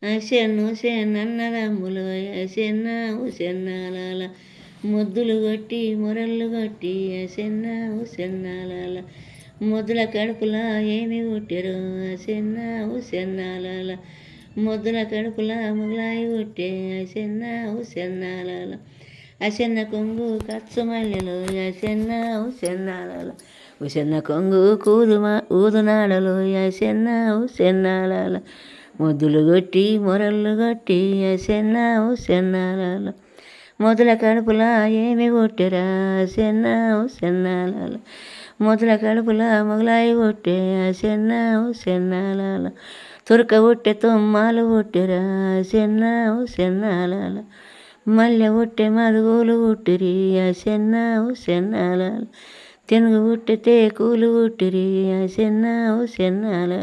అశను శనన్నదమ్ములు అశన్న ఉశన్నాల ముద్దులు కొట్టి మొరళ్ళు కొట్టి అశన్న ఉశన్నాల ముద్దుల కడుపులా ఏమి కొట్టారు అశన్న ఉశన్నాల ముద్దుల కడుపులా మొగలాయి కొట్టే అశన్న ఉశన్నాల అశన్న కొంగు కచ్చు మల్లెలు అశన్న ఉశన్నాల ఉశన్న కొంగు ఊదునాడలు అశన్న ఉశన్నాల ముద్దులు కొట్టి మొరళ్ళు కొట్టి అశన్న ఉశన్నాల మొదల కడుపులా ఏమి కొట్టెరా అశన్న ఉశన్నాల మొదల కడుపులా మొగలాయి కొట్టే అశన్న ఉశన్నాల తురక కొట్టే తొమ్మాలు కొట్టెరా అశన్న ఉశన్నాల మల్లె కొట్టే మరుగులు కొట్టిరి అశన్న ఉశన్నాల తెనుగు కొట్టే తేకులు కొట్టిరి అశన్న ఉశన్నాల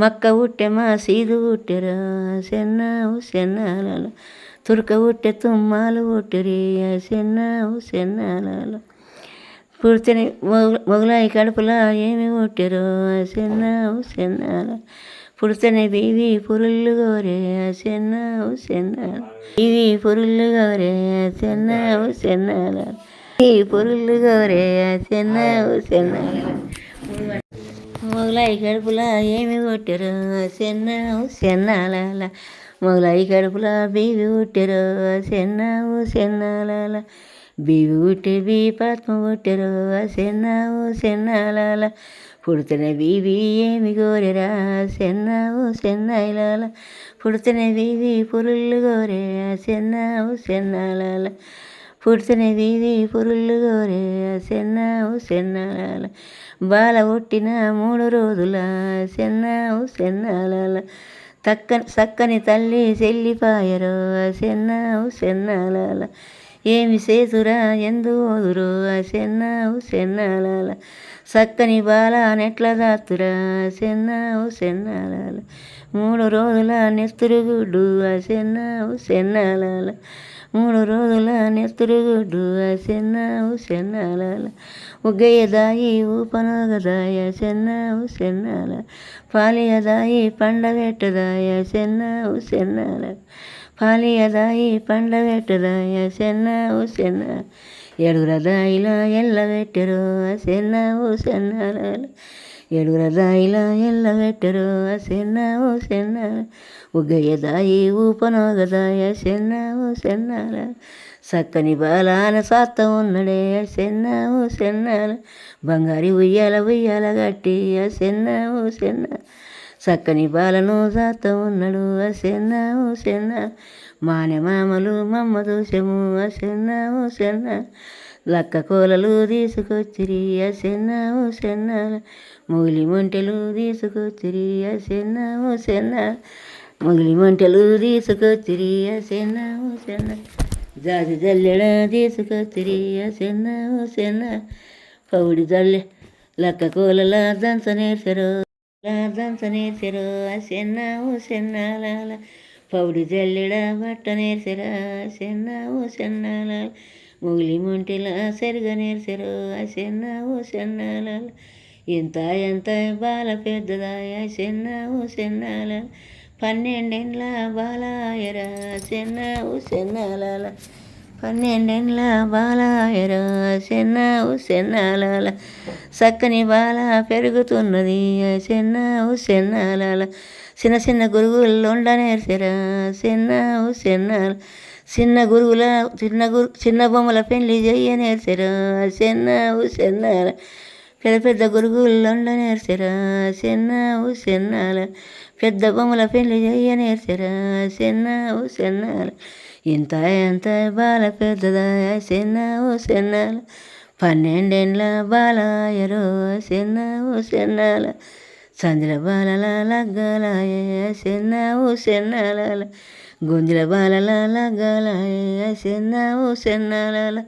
మక్క ఉట్టె మా సీదు ఉట్టెరా అశన్న ఉశన్నాల తురక ఉట్టె తుమ్మాలు ఉట్టిరి అశన్న ఉశన్నాల పుడితేనే మొగలాయి కడుపులా ఏమి కొట్టారు అశన్న ఉశన్నాల పుడితేనే బీవి పురుళ్ళు గోరే అశన్న ఉశన్నాల బీవి పురుళ్ళు గోరే అశన్న ఉశన్నాల ఈ పురుళ్ళు గోరే అశన్న ఉశన్నాల మొగలాయి కడుపులా ఏమి కొట్టారు అశన్న ఉశన్నాల మొగలాయి కడుపులా బీవి కొట్టారు అశన్న ఉశన్నాల బీవి కొట్టే బీ పద్మ కొట్టారు అశన్న ఉశన్నాల పుడితేనే బీవి ఏమి కోరెరా అశన్న ఉశన్నాల పుడితేనే బీవి పురుళ్ళు గోరే అశన్న ఉశన్నాల పుడితేనే బీవి పురుళ్ళు గోరే అశన్న ఉశన్నాల బాల కొట్టిన 3 రోజుల అశన్న ఉశన్నాల చక్కని తల్లి చెల్లిపాయరు అశన్న ఉశన్నాల ఏమి సేతురా ఎందు ఓదురు అశన్న ఉశన్నాల చక్కని బాల నెట్ల దాతురా అశన్న ఉశన్నాల 3 రోజుల నెస్తురుగుడ్డు అశన్న ఉశన్నాల 3 రోజుల నెస్తురుగుడ్డు అశన్న ఉశన్నాల ఉగ్గయ్యదాయి ఊపనగదాయ అశన్న ఉశన్నాల పాలియదాయి పండబెట్టదాయ అశన్న ఉశన్నాల పాలియదాయి పండబెట్టదాయ అశన్న ఉశన్నాల 7 దాయిలా ఎల్లబెట్టరు అశన్న ఉశన్నాల 7 దాయిలా ఎల్లబెట్టరు అశన్న ఉశన్నాల ఉగ్గయ్యదాయి ఊపనగదాయ అశన్న ఉశన్నాల చక్కని బాలాన సాత్త ఉన్నడే అశన్న ఉశన్నాల బంగారి ఉయ్యాల గట్టి అశన్న ఉశన్నాల చక్కని బాలను సాత్త ఉన్నాడు అశన్న ఉశన్నాల మానె మామలు మమ్మ దోషము అశన్న ఉశన్నాల లక్క కోలలు తీసుకొచ్చిరి అశన్న ఉశన్నాల మొగిలి మొంటెలు తీసుకొచ్చిరి అశన్న ఉశన్నాల మొగిలి మొంటెలు తీసుకొచ్చిరి అశన్న ఉశన్నాల జాజి జల్లెడ తీసుకొచ్చిరి అశన్న ఉశన్నాల పౌడి జల్లె లక్క కోలల దంచ నేర్చరు అశన్న ఉశన్నాల పౌడి జల్లెడ బట్ట నేర్చరా అశన్న ఉశన్నాల మొగిలి మొంటెల సరిగ నేర్చరు అశన్న ఉశన్నాల ఎంత బాల పెద్దదా అశన్న ఉశన్నాల 12 ఏండ్ల బాలాయరా అశన్న ఉశన్నాల 12 ఏండ్ల బాలాయరా అశన్న ఉశన్నాల చక్కని బాల పెరుగుతున్నది అశన్న ఉశన్నాల చిన్న గురుగులు ఉండ నేర్చరా అశన్న ఉశన్నాల చిన్న బొమ్మల పెళ్లి చెయ్య నేర్చరా అశన్న ఉశన్నాల పెద్ద గురుగులు ఉండ నేర్చరా అశన్న ఉశన్నాల పెద్ద బొమ్మల పెళ్లి చెయ్య నేర్చరా అశన్న ఉశన్నాల ఎంత బాల పెద్దదా అశన్న ఉశన్నాల 12 ఏండ్ల బాలాయరో అశన్న ఉశన్నాల సంజల బాలల లగ్గలాయ అశన్న ఉశన్నాల గుంజల బాలల లగ్గలాయ అశన్న ఉశన్నాల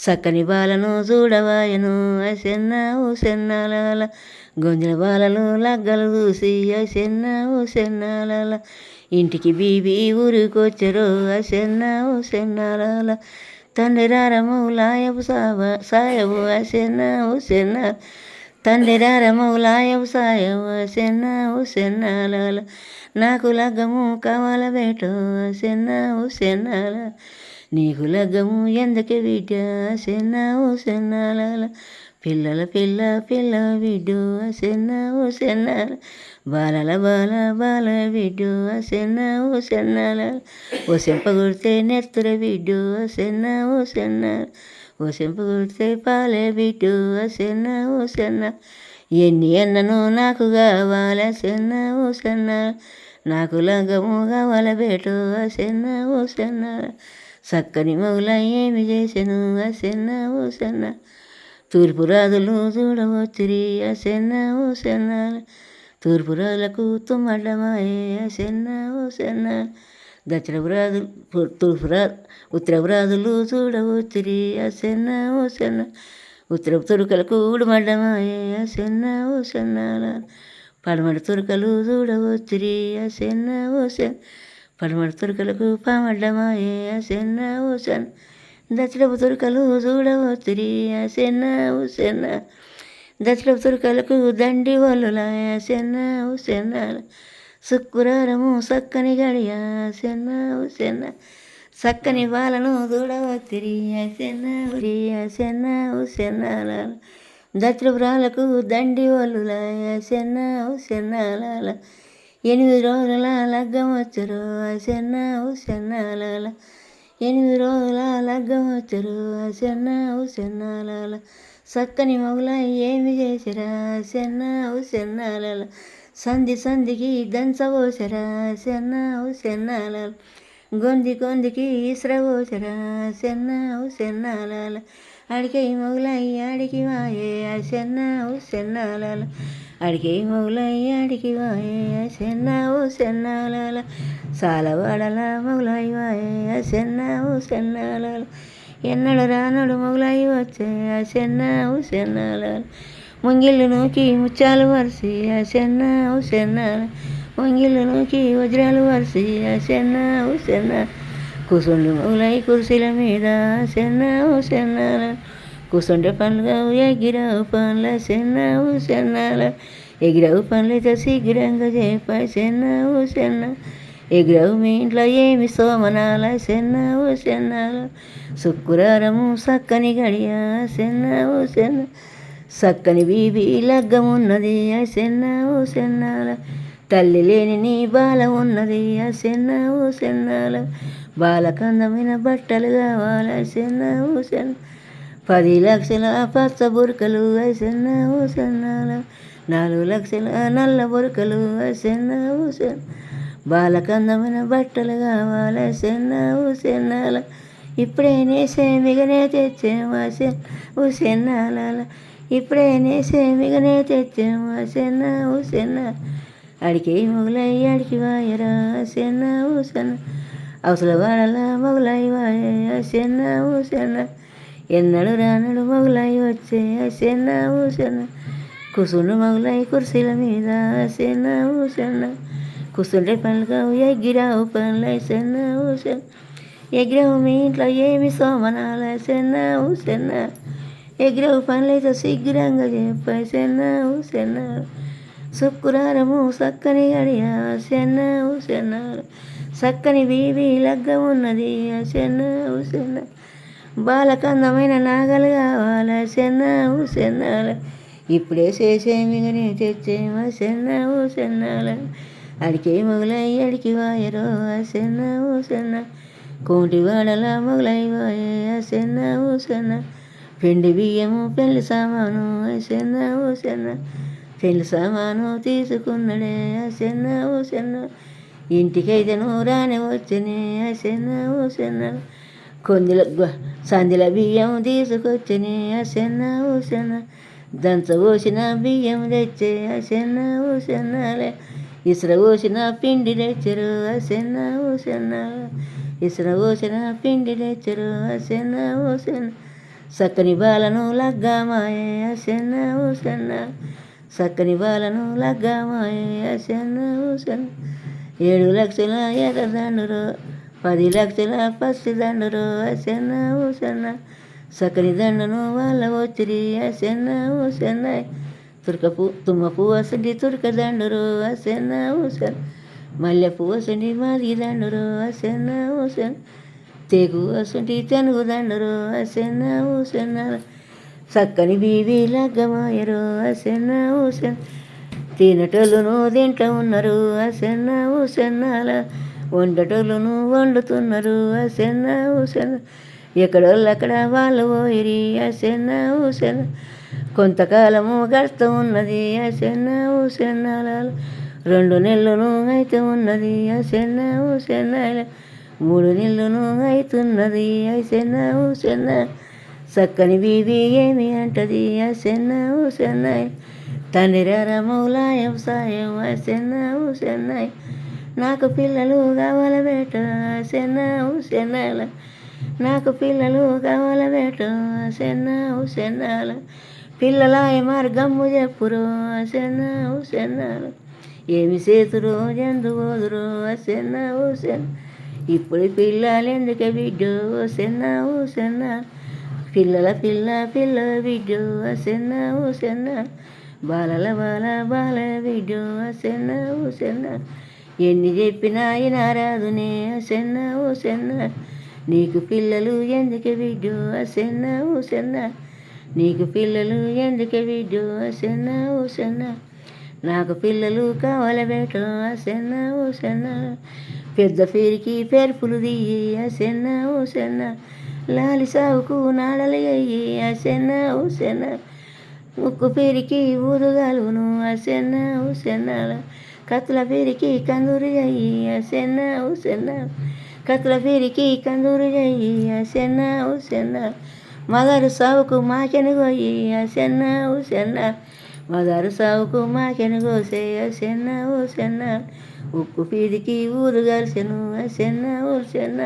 చక్కని బాలను చూడవాయను అశన్న ఉశన్నాల గుంజల బాలలు లగ్గలు చూసి అశన్న ఉశన్నాల ఇంటికి బీబీ ఊరికొచ్చరు అశన్న ఉశన్నాల తండ్రి రారము లాయపు సాయబు అశన్న ఉశన్నాల తండ్రి రారమౌలా వ్యవసాయం సెన్న సెన్నాల నాకు లగ్గము కావాల బేటో సెన్న సెన్నాల నీకు లగ్గము ఎందుకే బిడ్డ సెన్న సెన్నాల పిల్లల పిల్ల పిల్ల బిడ్డు సెన్న సెన్నాల బాలల బాల బాల బిడ్డు సెన్న సెన్నాల ఓ చెంప కొడితే నెత్తుర బిడ్డు సెన్న సెన్నాల ఓ చెంప కొడితే పాలే బిడ్డు సెన్న సెన్న ఎన్ని ఎన్నను నాకు కావాల సెన్న సెన్న నాకు లగ్గము కావాల బేటో సెన్న సెన్న చక్కని మౌల ఏమి చేసెను సెన్న సెన్న తూర్పు రాజులు చూడవచ్చిరి సెన్న సెన్న తూర్పు రాజులకు తుమ్మడ్డమాయే సెన్న సెన్న దక్షిణపు రాజులు ఉత్తరపు రాజులు చూడవచ్చిరి సెన్న సెన్న ఉత్తరపు తురుకలకు ఉడుమడ్డమాయే సెన్న సెన్నాల పడమటి తురుకలు చూడవచ్చిరి సెన్న సెన్న పడమటి తురుకలకు పామడ్డమాయే సెన్న సెన్న దక్షిణపు తురుకలు చూడవచ్చిరి సెన్న సెన్న దక్షిణపు తురుకలకు దండి వల్లులాయ సెన్న సెన్నాల శుక్రవారము చక్కని గడియ సెన్న సెన్న చక్కని బాలను చూడవచ్చిరి సెన్న సెన్న సెన్నాల దక్షిణపు రాళ్ళకు దండి వల్లులాయ సెన్న సెన్నాల 8 రోజుల లగ్గం వచ్చరు సెన్న సెన్నాల 8 రోజుల లగ్గం వచ్చరు సెన్న సెన్నాల చక్కని మగుల ఏమి చేసిరా సెన్న సెన్నాల సంధి సంధికి దంచబోసరా సెన్న సెన్నాల గొంది గొందికి ఇసురబోసరా సెన్న సెన్నాల అడికే మొగులయ్య అడికి వాయే సెన్న సెన్నాల అడికే మొగులయ్య అడికి వాయే సెన్న సెన్నాల సాలవాడల మొగులయ్య వాయే సెన్న సెన్నాల ఎన్నడు రానడు మొగులయ్య వచ్చే సెన్న సెన్నాల ముంగిళ్ళు నూకి ముత్యాలు వరిసి సెన్న సెన్నాల ముంగిళ్ళు నూకి వజ్రాలు వరిసి సెన్న సెన్న కూసుండి మొగులై కుర్చీల మీద సెన్న సెన్నాల కూసుండే పనులుగా ఎగిరావు పనుల సెన్న సెన్నాల ఎగిరావు పనులైతే శీఘ్రంగా చేప సెన్న సెన్న ఎగిరావు మీ ఇంట్లో ఏమి సోమనాల సెన్న సెన్నాల శుక్రవారము చక్కని గడియ సెన్న సెన్న చక్కని బీబీ లగ్గమున్నది సెన్న సెన్నాల తల్లి లేని నీ బాల ఉన్నది సెన్న సెన్నాల బాలకందమైన బట్టలు కావాల సెన్న సెన్న 10 లక్షల పచ్చ బురకలు సెన్న సెన్నాల 4 లక్షల నల్ల బురకలు సెన్న సెన్న బాలకందమైన బట్టలు కావాల సెన్న సెన్నాల ఇప్పుడే నేసేమిగనే తెచ్చేమా సెన్నాల ఇప్పుడే నేసేమిగనే తెచ్చేమా సెన్న సెన్న అడికే మొగులయ్య అడికి వాయరా సెన్న సెన్న అవసల వాడల మొగులయ్య వాయ సెన్న సెన్న ఎన్నడు రానడు మొగులయ్య వచ్చే సెన్న సెన్న కూసుండు మొగులయ్య కుర్చీల మీద సెన్న సెన్న కూసుండే పనులుగా ఎగిరావు పనులై సెన్న సెన్న ఎగిరావు మీ ఇంట్లో ఏమి సోమనాల సెన్న సెన్న ఎగిరావు పనులైతే శీఘ్రంగా చెప్ప సెన్న సెన్న శుక్రవారము చక్కని గడియ సెన్న సెన్న చక్కని బీబీ లగ్గం ఉన్నది సెన్న సెన్న బాలకందమైన నాగలు కావాల సెన్న సెన్నాల ఇప్పుడే చేసేమిగనే తెచ్చేమా సెన్న సెన్నాల అడికే మొగులయ్య అడికి వాయరో సెన్న సెన్న కోటి వాడల మొగులయ్య వాయ సెన్న సెన్న పిండి బియ్యము పెళ్లి సామాను సెన్న సెన్న పెళ్లి సామాను తీసుకున్నడే సెన్న సెన్న ఇంటికైతేను రాని వచ్చనే సెన్న సెన్న సందిల బియ్యం తీసుకొచ్చనే సెన్న సెన్న దంచబోసిన బియ్యం తెచ్చే సెన్న సెన్నాలే ఇసురబోసిన పిండి తెచ్చరు సెన్న సెన్న ఇసురబోసిన పిండి తెచ్చరు సెన్న సెన్న చక్కని బాలను లగ్గామాయే సెన్న సెన్న చక్కని బాలను లగ్గామాయే సెన్న సెన్న 7 లక్షల ఎర్రదండురు 10 లక్షల పసి దండురు సెన్న సెన్న చక్కని దండను వాళ్ళ వచ్చిరి సెన్న సెన్న తుమ్మ పువ్వు వసండి తురక దండరు అసెన్న ఊసెన్ మల్లె పువ్వు వసండి మాది దండరు అసెన్న ఊసెన్ తేగు వసండి తెనుగు దండరు అసెన్న ఊసెన్న చక్కని బీబీ లగ్గమాయరు అసెన్న ఊసెన్ తినటోళ్ళును దీంట్లో ఉన్నారు అసెన్న ఊసెన్నాల వండటోళ్ళును వండుతున్నారు అసెన్న ఊసెన్న ఎక్కడోళ్ళు అక్కడ వాళ్ళు పోయిరి అసెన్న ఊసెన్న కొంతకాలము గడుతూ ఉన్నది అసెన్న ఊసెన్నాల 2 నెలలును అయితే ఉన్నది అసెన్న ఊసెన్నాల 3 నెలలును అవుతున్నది అసెన్న ఊసెన్న చక్కని బీబీ ఏమి అంటది అసెన్న ఊసెన్న తండ్రి రమౌలాయం సాయం అసెన్న ఊసెన్న నాకు పిల్లలు కావాల బేట అసెన్న ఊసెన్నాల నాకు పిల్లలు కావాల బేట అసెన్న ఊసెన్నాల పిల్లలాయ మార్గమ్ము చెప్పురు అసెన్న ఊసెన్నాల ఏమి చేతురు ఎందు పోదురు అసెన్న ఊసెన్న ఇప్పుడు పిల్లలు ఎందుకే బిడ్డో అసెన్న ఊసెన్న పిల్ల పిల్ల బిడ్డో అసెన్న ఊసెన్న బాలల బాల బిడ్డో అసెన్న ఊసెన్న ఎన్ని చెప్పినా రాదునే అసెన్న ఊసెన్న నీకు పిల్లలు ఎందుకే బిడ్డో అసెన్న ఊసెన్న నీకు పిల్లలు ఎందుకే బిడ్డో అసెన్న ఊసెన్న నాకు పిల్లలు కావాల బేట అసెన్న ఊసెన్న పెద్ద పేరుకి పేర్పులు దియ్యి అసెన్న ఊసెన్న లాలి సావుకు నాడలు అయ్యి అసెన్న ఊసెన్న ముక్కు పేరుకి ఊదుగాలును అసెన్న ఊసెన్నాల కత్తుల పేరుకి కందూరి అయ్యి అసెన్న ఊసెన్న కత్తుల పేరుకి కందూరి అయ్యి అసెన్న ఊసెన్న మదరు సావుకు మాకెను గోయి అసెన్న ఊసెన్న మదరు సావుకు మాకెను గోసే అసెన్న ఊసెన్న ఉక్కు పీదికి ఊరుగాల్సెను అసెన్న ఊసెన్న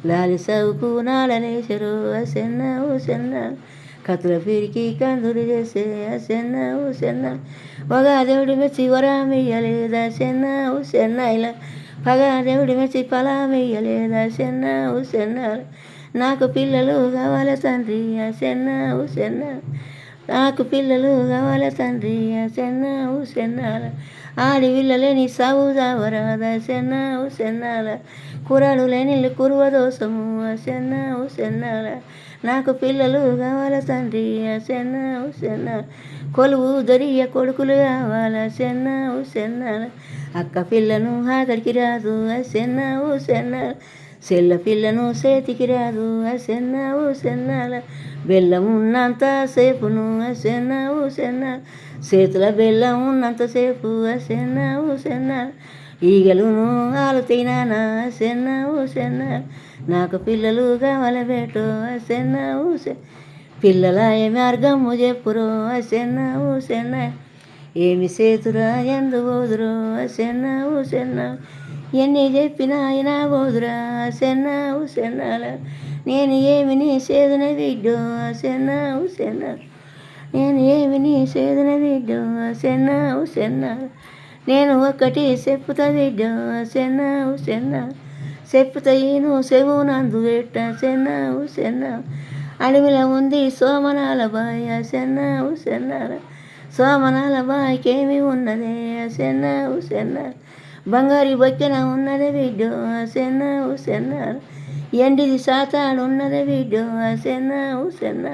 లాలి సావుకు నాడలేసరు అసెన్న ఊసెన్న కత్తుల పీరికి కందులు చేసే అసెన్న ఊసెన్న పగా దేవుడి మెచ్చి వరామెయ్యలేదు అసెన్న ఊసెన్న ఇలా పగా దేవుడి మెచ్చి ఫలామెయ్యలేదు అసెన్న ఊసెన్న నాకు పిల్లలు కావాల తండ్రి అసెన్న ఊసెన్న నాకు పిల్లలు కావాల తండ్రి అసెన్న ఊసెన్న ఆడి విల్లలేని సాగు దావరాద అసెన్న ఊసెన్నాల కురాలు లేని కురువ దోసము అసెన్న ఊసెన్నాల నాకు పిల్లలు కావాల తండ్రి అసెన్న ఊసెన్న కొలువు దొరియ కొడుకులు కావాల అసెన్న ఊసెన్నాల అక్క పిల్లను ఆదరికి రాదు అసెన్న ఊసెన్న చెల్ల పిల్లను చేతికి రాదు అసెన్న ఊసెన్నాల బెల్లం ఉన్నంత సేపును అసెన్న ఊసెన్న చేతుల బెల్లం ఉన్నంతసేపు అసెన్న ఊసెన్న ఈగలును ఆలు తినానా అసెన్న ఊసెన్న నాకు పిల్లలు కావాల బేటో అసెన్న ఊసె పిల్లల మార్గము చెప్పురో అసెన్న ఊసెన్న ఏమి చేతురా ఎందు పోదురో అసెన్న ఊసెన్న ఎన్ని చెప్పినా పోదురా అసెన్న ఊసెన్నాల నేను ఏమి నీ సేదన బిడ్డో అసెన్న ఊసెన్న నేను ఏమి నీ సేదన బిడ్డో అసెన్న ఊసెన్న నేను ఒక్కటి చెప్పుతా బిడ్డో అసెన్న ఊసెన్న చెప్పుతాయిను చెవు నందు పెట్ట అసెన్న ఊసెన్న అడవిలో ఉంది సోమనాల బాయ్ అసెన్న ఊసెన్నాల సోమనాల బాయ్కేమి ఉన్నదే అసెన్న ఊసెన్న బంగారి బొక్కెన ఉన్నదే బిడ్డో అసెన్న ఊసెన్న ఎండిది సాతాడు ఉన్నదే బిడ్డో అసెన్న ఊసెన్న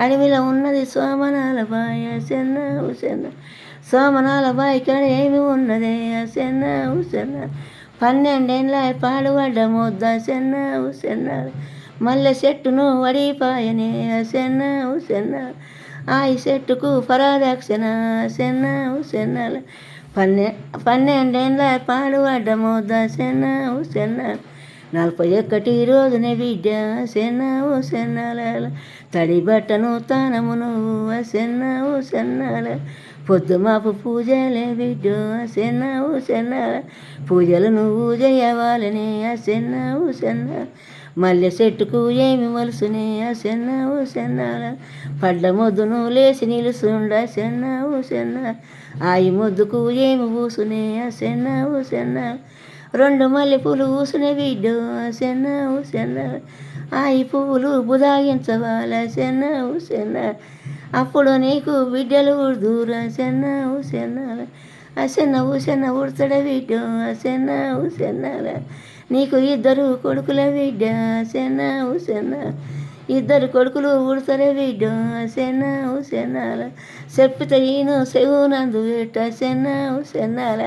అడవిలో ఉన్నది సోమనాల బాయ్ అసెన్న ఊసెన్న సోమనాల బాయ్ కాడ ఏమి ఉన్నదే అసెన్న ఊసెన్న 12 ఏళ్ళ పాడుపడ్డ ముద్ద అసెన్న ఊసెన్న మల్లె చెట్టును వడిపాయనే అసెన్న ఊసెన్న ఆయి చెట్టుకు పరాదక్షిణ అసెన్న ఊసెన్న 12 ఏళ్ళ పాడుపడ్డ ముద్ద అసెన్న ఊసెన్న 41 రోజునే బిడ్డ అసెన్న ఊసెన్నాల తడి బట్టను తానమును అసెన్న ఊసెన్నాల పొద్దు మాపు పూజలే బిడ్డో అసెన్న ఊసెన్నాల పూజలు నువ్వు చేయవాలనే అసెన్న ఊసెన్న మల్లె చెట్టుకు ఏమి వలుసునే అసెన్న ఊసెన్నాల పడ్డ మొద్దును లేచి నిలుసుండ అసెన్న ఊసెన్న ఆయి మొద్దుకు ఏమి పూసునే అసెన్న ఊసెన్న 2 మల్లెపూలు పూసునే బిడ్డో అసెన్న ఊసెన్న ఆయి పువ్వులు బుదాగించవాల అసెన్న ఊసెన్న అప్పుడు నీకు బిడ్డలు ఉడుదురా సెన్న ఊసెన్నాల అసెన్న ఊసెన్న ఉడతడ బిడ్డ అసెన్న ఊసెన్నాల నీకు ఇద్దరు కొడుకుల బిడ్డ అసెన్న ఊసెన్న ఇద్దరు కొడుకులు ఉడతరే బిడ్డ అసెన్న ఊసెన్నాల చెప్పితే ఈను సెవునందు పెట్ట అసెన్న ఊసెన్నాల